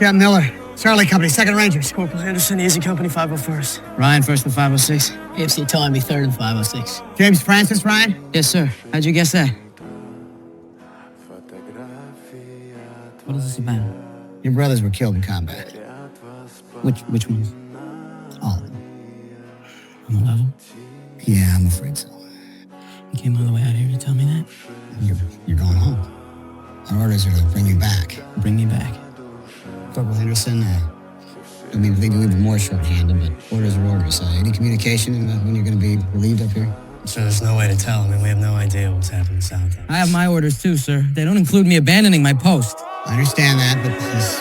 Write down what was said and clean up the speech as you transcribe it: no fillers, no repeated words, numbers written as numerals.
Captain Miller, Charlie Company, 2nd Rangers. Corporal Henderson, Easy Company, 501st. Ryan, 1st and 506. AFC telling me 3rd and 506. James Francis, Ryan? Yes, sir. How'd you guess that? What is this about? Your brothers were killed in combat. Which ones? All of them. On the level? Yeah, I'm afraid so. You came all the way out here to tell me that? You're going home. Our orders are to bring you back. Bring me back. Corporal Henderson, I mean, leave you even more short-handed, but orders are orders. Any communication when you're going to be relieved up here? So there's no way to tell. I mean, we have no idea what's happening south. I have my orders too, sir. They don't include me abandoning my post. I understand that, but this